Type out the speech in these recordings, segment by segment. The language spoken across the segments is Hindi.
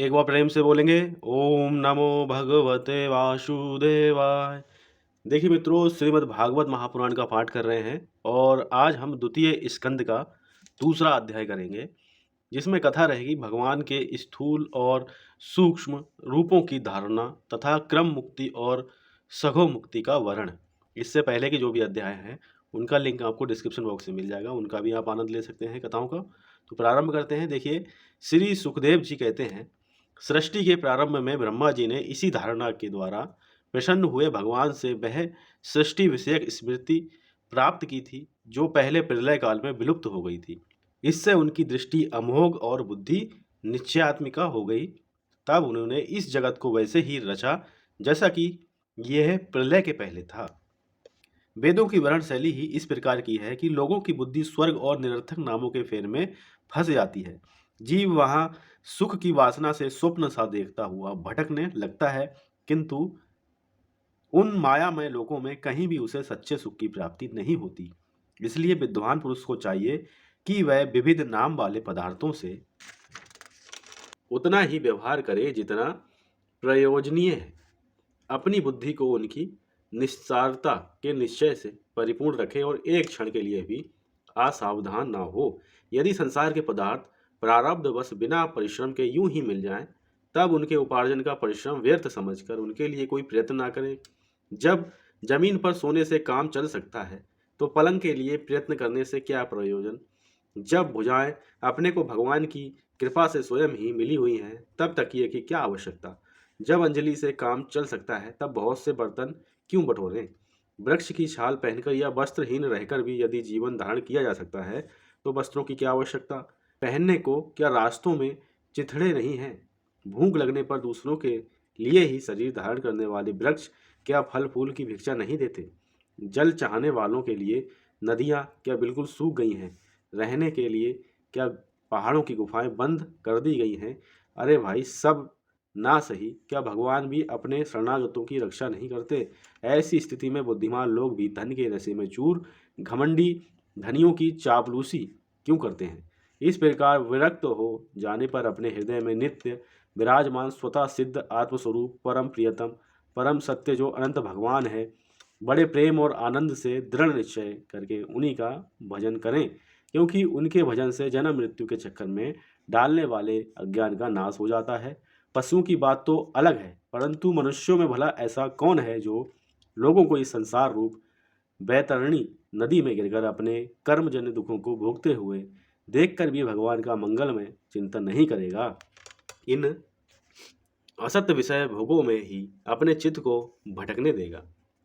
एक बार प्रेम से बोलेंगे, ओम नमो भगवते वासुदेवाय। देखिए मित्रों, श्रीमद् भागवत महापुराण का पाठ कर रहे हैं और आज हम द्वितीय स्कंद का दूसरा अध्याय करेंगे, जिसमें कथा रहेगी भगवान के स्थूल और सूक्ष्म रूपों की धारणा तथा क्रम मुक्ति और सघो मुक्ति का वर्णन। इससे पहले के जो भी अध्याय हैं उनका लिंक आपको डिस्क्रिप्शन बॉक्स में मिल जाएगा, उनका भी आप आनंद ले सकते हैं कथाओं का। तो प्रारंभ करते हैं। देखिए, श्री सुखदेव जी कहते हैं, सृष्टि के प्रारंभ में ब्रह्मा जी ने इसी धारणा के द्वारा प्रसन्न हुए भगवान से वह सृष्टि विषयक स्मृति प्राप्त की थी जो पहले प्रलय काल में विलुप्त हो गई थी। इससे उनकी दृष्टि अमोघ और बुद्धि निश्चयात्मिका हो गई। तब उन्होंने इस जगत को वैसे ही रचा जैसा कि यह प्रलय के पहले था। वेदों की वर्णन शैली ही इस प्रकार की है कि लोगों की बुद्धि स्वर्ग और निरर्थक नामों के फेर में फंस जाती है। जीव वहां सुख की वासना से स्वप्न सा देखता हुआ भटकने लगता है, किंतु उन मायामय लोकों में कहीं भी उसे सच्चे सुख की प्राप्ति नहीं होती। इसलिए विद्वान पुरुष को चाहिए कि वह विविध नाम वाले पदार्थों से उतना ही व्यवहार करे जितना प्रयोजनीय है। अपनी बुद्धि को उनकी निस्सारता के निश्चय से परिपूर्ण रखे और एक क्षण के लिए भी असावधान ना हो। यदि संसार के पदार्थ प्रारब्धवश बिना परिश्रम के यूं ही मिल जाएं, तब उनके उपार्जन का परिश्रम व्यर्थ समझकर उनके लिए कोई प्रयत्न ना करें। जब जमीन पर सोने से काम चल सकता है, तो पलंग के लिए प्रयत्न करने से क्या प्रयोजन। जब भुजाएं अपने को भगवान की कृपा से स्वयं ही मिली हुई हैं, तब तकिए की क्या आवश्यकता। जब अंजलि से काम चल सकता है, तब बहुत से बर्तन क्यों बटोरें। वृक्ष की छाल पहनकर या वस्त्रहीन रहकर भी यदि जीवन धारण किया जा सकता है, तो वस्त्रों की क्या आवश्यकता। पहनने को क्या रास्तों में चिथड़े नहीं हैं। भूख लगने पर दूसरों के लिए ही शरीर धारण करने वाले वृक्ष क्या फल फूल की भिक्षा नहीं देते। जल चाहने वालों के लिए नदियाँ क्या बिल्कुल सूख गई हैं। रहने के लिए क्या पहाड़ों की गुफाएं बंद कर दी गई हैं। अरे भाई, सब ना सही, क्या भगवान भी अपने शरणागतों की रक्षा नहीं करते। ऐसी स्थिति में बुद्धिमान लोग भी धन के नशे में चूर घमंडी धनियों की चापलूसी क्यों करते हैं। इस प्रकार विरक्त हो जाने पर अपने हृदय में नित्य विराजमान स्वतः सिद्ध आत्मस्वरूप परम प्रियतम परम सत्य जो अनंत भगवान है, बड़े प्रेम और आनंद से दृढ़ निश्चय करके उन्हीं का भजन करें, क्योंकि उनके भजन से जन्म मृत्यु के चक्कर में डालने वाले अज्ञान का नाश हो जाता है। पशुओं की बात तो अलग है, परंतु मनुष्यों में भला ऐसा कौन है जो लोगों को इस संसार रूप बैतरणी नदी में गिरकर अपने कर्मजन्य दुखों को भोगते हुए देखकर भी भगवान का मंगलमय चिंतन नहीं करेगा। इन असत्य विषय भोगों में ही अपने चित्त को भटकने देगा।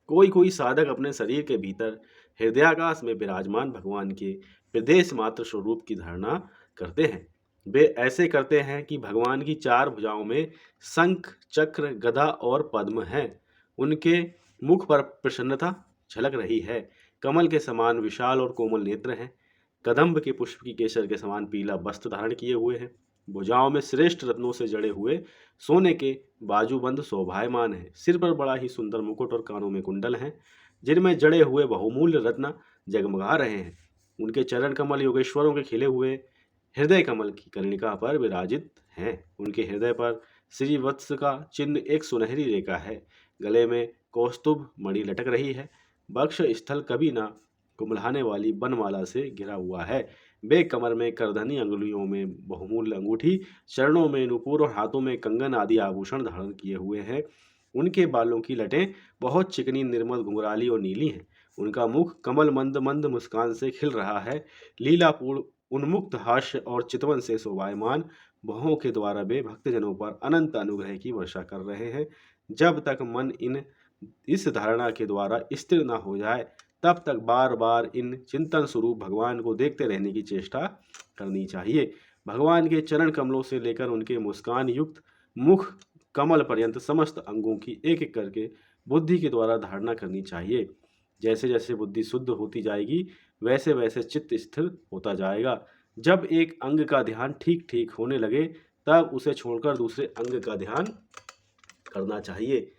कोई कोई साधक अपने शरीर के भीतर हृदयाकाश में विराजमान भगवान के प्रदेश मात्र स्वरूप की धारणा करते हैं। वे ऐसे करते हैं कि भगवान की चार भुजाओं में शंख चक्र गदा और पद्म हैं। उनके मुख पर प्रसन्नता झलक रही है। कमल के समान विशाल और कोमल नेत्र हैं। कदम्ब के पुष्प की केसर के समान पीला वस्त्र धारण किए हुए हैं। भुजाओं में श्रेष्ठ रत्नों से जड़े हुए सोने के बाजूबंद शोभायमान है। सिर पर बड़ा ही सुंदर मुकुट और कानों में कुंडल हैं, जिनमें जड़े हुए बहुमूल्य रत्न जगमगा रहे हैं। उनके चरण कमल योगेश्वरों के खिले हुए हृदय कमल की कर्णिका पर विराजित हैं। उनके हृदय पर श्रीवत्स का चिन्ह एक सुनहरी रेखा है। गले में कौस्तुभ मणि लटक रही है। वक्ष स्थल कभी ना कुम्हलाने वाली बनमाला से घिरा हुआ है। वे कमर में करधनी, अंगुलियों में बहुमूल्य अंगूठी, चरणों में नुपुर और हाथों में कंगन आदि आभूषण धारण किए हुए हैं। उनके बालों की लटें बहुत चिकनी, निर्मल, घुंघराली और नीली हैं। उनका मुख कमल मंद मंद मुस्कान से खिल रहा है। लीलापूर्ण उन्मुक्त हास्य और चितवन से शोभायमान भवों के द्वारा वे भक्तजनों पर अनंत अनुग्रह की वर्षा कर रहे हैं। जब तक मन इस धारणा के द्वारा स्थिर न हो जाए, तब तक बार बार इन चिंतन स्वरूप भगवान को देखते रहने की चेष्टा करनी चाहिए। भगवान के चरण कमलों से लेकर उनके मुस्कान युक्त मुख कमल पर्यंत समस्त अंगों की एक एक करके बुद्धि के द्वारा धारणा करनी चाहिए। जैसे जैसे बुद्धि शुद्ध होती जाएगी, वैसे वैसे चित्त स्थिर होता जाएगा। जब एक अंग का ध्यान ठीक ठीक होने लगे, तब उसे छोड़कर दूसरे अंग का ध्यान करना चाहिए।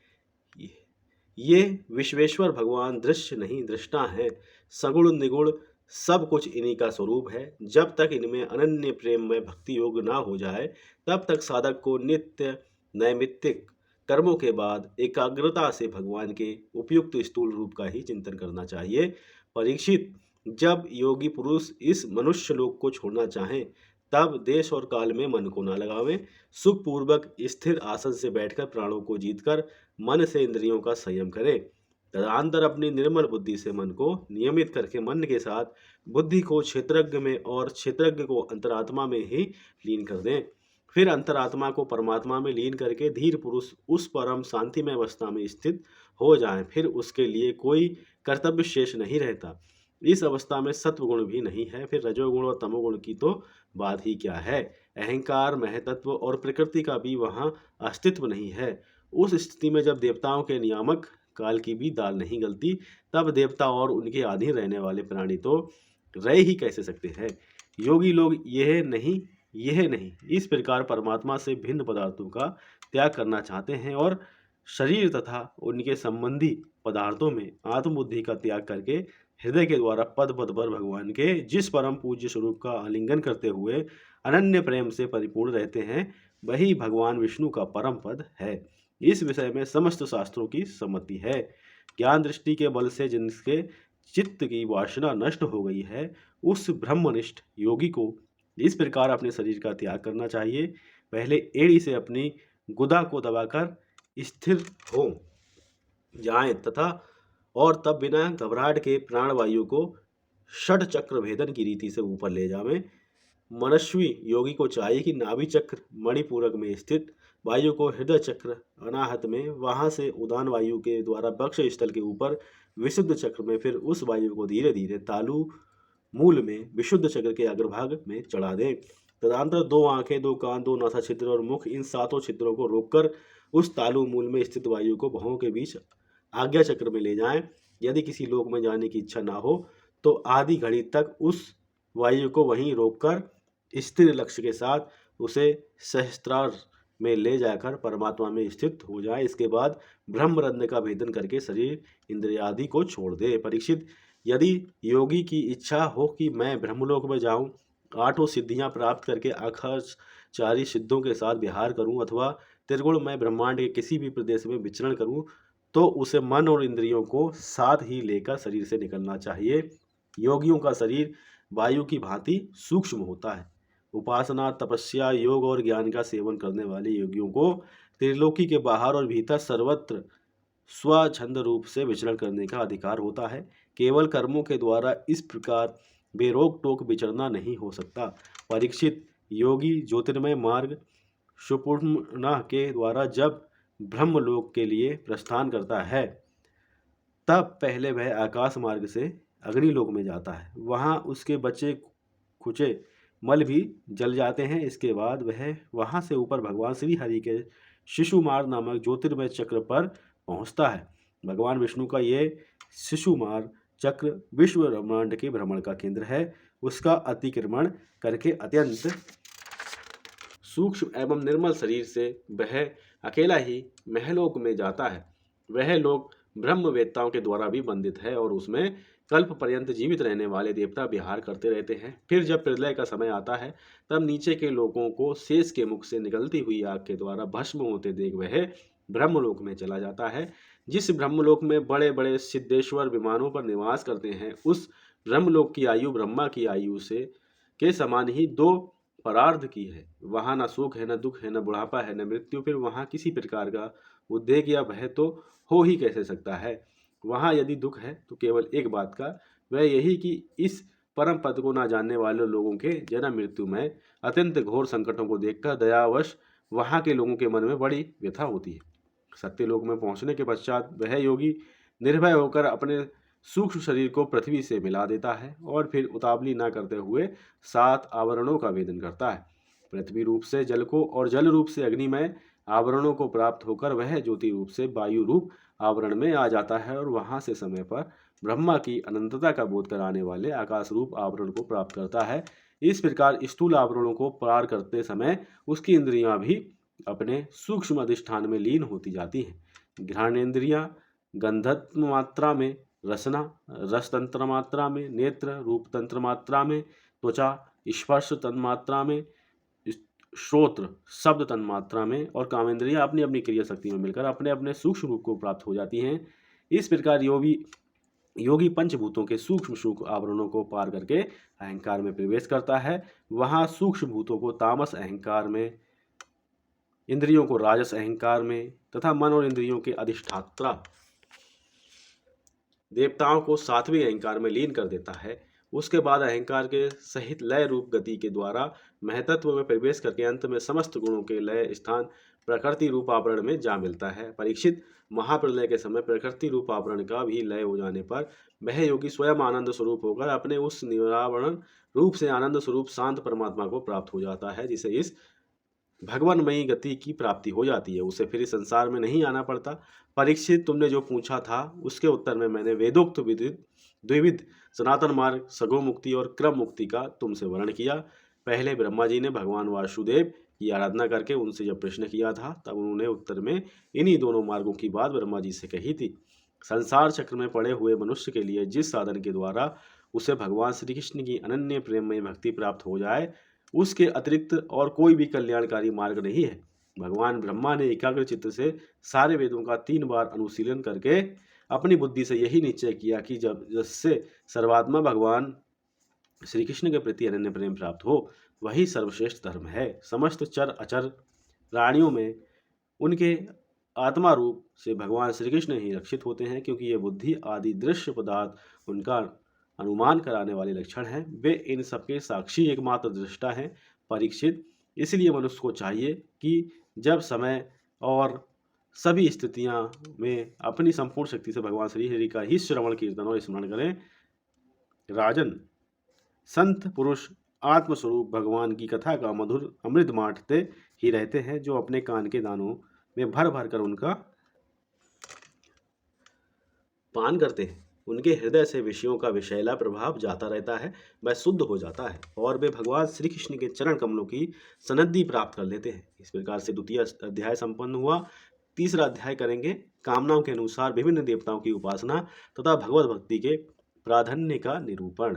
ये विश्वेश्वर भगवान दृश्य नहीं दृष्टा हैं। सगुण निगुण सब कुछ इन्हीं का स्वरूप है। जब तक इनमें अनन्य प्रेम में भक्ति योग ना हो जाए, तब तक साधक को नित्य नैमित्तिक कर्मों के बाद एकाग्रता से भगवान के उपयुक्त स्थूल रूप का ही चिंतन करना चाहिए। परीक्षित, जब योगी पुरुष इस मनुष्य लोक को छोड़ना चाहें, तब देश और काल में मन को न लगावें। सुखपूर्वक स्थिर आसन से बैठकर प्राणों को जीतकर मन से इंद्रियों का संयम करें। तदनंतर अपनी निर्मल बुद्धि से मन को नियमित करके मन के साथ बुद्धि को क्षेत्रज्ञ में और क्षेत्रज्ञ को अंतरात्मा में ही लीन कर दें। फिर अंतरात्मा को परमात्मा में लीन करके धीर पुरुष उस परम शांतिमय अवस्था में स्थित हो जाएं। फिर उसके लिए कोई कर्तव्य शेष नहीं रहता। इस अवस्था में सत्वगुण भी नहीं है, फिर रजोगुण और तमोगुण की तो बात ही क्या है। अहंकार, महतत्व और प्रकृति का भी वहाँ अस्तित्व नहीं है। उस स्थिति में जब देवताओं के नियामक काल की भी दाल नहीं गलती, तब देवता और उनके अधीन रहने वाले प्राणी तो रह ही कैसे सकते हैं। योगी लोग यह नहीं इस प्रकार परमात्मा से भिन्न पदार्थों का त्याग करना चाहते हैं और शरीर तथा उनके संबंधी पदार्थों में आत्मबुद्धि का त्याग करके हृदय के द्वारा पद पद पर भगवान के जिस परम पूज्य स्वरूप का आलिंगन करते हुए अनन्य प्रेम से परिपूर्ण रहते हैं, वही भगवान विष्णु का परम पद है। इस विषय में समस्त शास्त्रों की सम्मति है। ज्ञान दृष्टि के बल से जिनके चित्त की वासना नष्ट हो गई है, उस ब्रह्मनिष्ठ योगी को इस प्रकार अपने शरीर का त्याग करना चाहिए। पहले एड़ी से अपनी गुदा को दबाकर स्थिर हो जाएं तथा और तब बिना घबराहट के प्राणवायु को षड चक्र भेदन की रीति से ऊपर ले जावें। मनस्वी योगी को चाहिए कि नाभि चक्र मणिपूरक में स्थित वायु को हृदय चक्र अनाहत में, वहां से उदान वायु के द्वारा वक्ष स्थल के ऊपर विशुद्ध चक्र में, फिर उस वायु को धीरे धीरे तालु मूल में विशुद्ध चक्र के अग्रभाग में चढ़ा दें। तदनंतर 2 आंखें, 2 कान, 2 नासा छिद्र और मुख, इन 7 छिद्रों को रोककर उस तालु मूल में स्थित वायु को भवों के बीच आज्ञा चक्र में ले जाएं। यदि किसी लोक में जाने की इच्छा ना हो तो आधी घड़ी तक उस वायु को वहीं रोककर स्थिर लक्ष्य के साथ उसे सहस्त्रार में ले जाकर परमात्मा में स्थित हो जाए। इसके बाद ब्रह्मरंध्र का भेदन करके शरीर इंद्रिय आदि को छोड़ दे। परीक्षित, यदि योगी की इच्छा हो कि मैं ब्रह्मलोक में जाऊं, 8 सिद्धियां प्राप्त करके आकाशचारी सिद्धों के साथ विहार करूं अथवा त्रिगुण में ब्रह्मांड के किसी भी प्रदेश में विचरण करूं, तो उसे मन और इंद्रियों को साथ ही लेकर शरीर से निकलना चाहिए। योगियों का शरीर वायु की भांति सूक्ष्म होता है। उपासना, तपस्या, योग और ज्ञान का सेवन करने वाले योगियों को त्रिलोकी के बाहर और भीतर सर्वत्र स्वच्छंद रूप से विचरण करने का अधिकार होता है। केवल कर्मों के द्वारा इस प्रकार बेरोक टोक विचरना नहीं हो सकता। परीक्षित, योगी ज्योतिर्मय मार्ग सुपूर्णा के द्वारा जब ब्रह्मलोक के लिए प्रस्थान करता है, तब पहले वह आकाश मार्ग से अग्निलोक में जाता है। वहाँ उसके बचे खुचे मल भी जल जाते हैं। इसके बाद वह वहाँ से ऊपर भगवान श्री हरि के शिशुमार नामक ज्योतिर्मय चक्र पर पहुँचता है। भगवान विष्णु का ये शिशुमार चक्र विश्व ब्रह्मांड के भ्रमण का केंद्र है। उसका अतिक्रमण करके अत्यंत सूक्ष्म एवं निर्मल शरीर से वह अकेला ही महलोक में जाता है। वह लोक ब्रह्मवेत्ताओं के द्वारा भी बंदित है और उसमें कल्प पर्यंत जीवित रहने वाले देवता विहार करते रहते हैं। फिर जब प्रलय का समय आता है, तब नीचे के लोगों को शेष के मुख से निकलती हुई आग के द्वारा भस्म होते देख वह ब्रह्मलोक में चला जाता है। जिस ब्रह्मलोक में बड़े बड़े सिद्धेश्वर विमानों पर निवास करते हैं, उस ब्रह्मलोक की आयु ब्रह्मा की आयु से के समान ही 2 परार्ध की है। वहाँ न सुख है, न दुख है, न बुढ़ापा है, न मृत्यु। फिर वहाँ किसी प्रकार का उद्वेग या भय तो हो ही कैसे सकता है। वहाँ यदि दुख है तो केवल एक बात का, वह यही कि इस परम पद को ना जानने वाले लोगों के जन्म मृत्यु में अत्यंत घोर संकटों को देखकर दयावश वहाँ के लोगों के मन में बड़ी व्यथा होती है। सत्यलोक में पहुँचने के पश्चात वह योगी निर्भय होकर अपने सूक्ष्म शरीर को पृथ्वी से मिला देता है और फिर उतावली न करते हुए 7 आवरणों का वेदन करता है। पृथ्वी रूप से जल को और जल रूप से अग्निमय आवरणों को प्राप्त होकर वह ज्योति रूप से वायु रूप आवरण में आ जाता है और वहां से समय पर ब्रह्मा की अनंतता का बोध कराने वाले आकाश रूप आवरण को प्राप्त करता है। इस प्रकार स्थूल आवरणों को पार करते समय उसकी इंद्रियां भी अपने सूक्ष्म अधिष्ठान में लीन होती जाती हैं। घ्राणेन्द्रियां गंधत्व मात्रा में, रसना रस तंत्र मात्रा में, नेत्र रूप तंत्र मात्रा में, त्वचा स्पर्श तन मात्रा में, श्रोत्र शब्द तन मात्रा में और कामेंद्रियां अपनी अपनी क्रिया शक्ति में मिलकर अपने अपने सूक्ष्म रूप को प्राप्त हो जाती हैं। इस प्रकार योगी पंचभूतों के सूक्ष्म सूक्ष्म आवरणों को पार करके अहंकार में प्रवेश करता है। वहां सूक्ष्म भूतों को तामस अहंकार में, इंद्रियों को राजस अहंकार में तथा मन और इंद्रियों के अधिष्ठात्रा देवताओं को सात्विक अहंकार में लीन कर देता है। उसके बाद अहंकार के सहित लय रूप गति के द्वारा महतत्व में प्रवेश करके अंत में समस्त गुणों के लय स्थान प्रकृति रूप आवरण में जा मिलता है। परीक्षित, महाप्रलय के समय प्रकृति रूप आवरण का भी लय हो जाने पर वह योगी स्वयं आनंद स्वरूप होकर अपने उस निरावरण रूप से आनंद स्वरूप शांत परमात्मा को प्राप्त हो जाता है, जिसे इस भगवानमयी गति की प्राप्ति हो जाती है। उसे फिर इस संसार में नहीं आना पड़ता। परीक्षित, तुमने जो पूछा था उसके उत्तर में मैंने वेदोक्त द्विविध सनातन मार्ग, सगो मुक्ति और क्रम मुक्ति का तुमसे वर्णन किया। पहले ब्रह्मा जी ने भगवान वासुदेव की आराधना करके उनसे जब प्रश्न किया था तब उन्होंने उत्तर में इन्हीं दोनों मार्गों की बात ब्रह्मा जी से कही थी। संसार चक्र में पड़े हुए मनुष्य के लिए जिस साधन के द्वारा उसे भगवान श्री कृष्ण की अनन्य प्रेममय भक्ति प्राप्त हो जाए, उसके अतिरिक्त और कोई भी कल्याणकारी मार्ग नहीं है। भगवान ब्रह्मा ने एकाग्र चित्त से सारे वेदों का 3 बार अनुशीलन करके अपनी बुद्धि से यही निश्चय किया कि जब जिससे सर्वात्मा भगवान श्री कृष्ण के प्रति अनन्य प्रेम प्राप्त हो वही सर्वश्रेष्ठ धर्म है। समस्त चर अचर प्राणियों में उनके आत्मा रूप से भगवान श्री कृष्ण ही रक्षित होते हैं, क्योंकि ये बुद्धि आदि दृश्य पदार्थ उनका अनुमान कराने वाले लक्षण हैं। वे इन सबके साक्षी एकमात्र दृष्टा हैं। परीक्षित, इसलिए मनुष्य को चाहिए कि जब समय और सभी स्थितियां में अपनी संपूर्ण शक्ति से भगवान श्री हरि का ही श्रवण कीर्तन और स्मरण करें। राजन, संत पुरुष आत्मस्वरूप भगवान की कथा का मधुर अमृत बांटते ही रहते हैं, जो अपने कान के दानों में भर भर कर उनका पान करते हैं। उनके हृदय से विषयों का विषैला प्रभाव जाता रहता है, वह शुद्ध हो जाता है और वे भगवान श्री कृष्ण के चरण कमलों की सनद्धि प्राप्त कर लेते हैं। इस प्रकार से द्वितीय अध्याय संपन्न हुआ। तीसरा अध्याय करेंगे कामनाओं के अनुसार विभिन्न देवताओं की उपासना तथा भगवत भक्ति के प्राधान्य का निरूपण।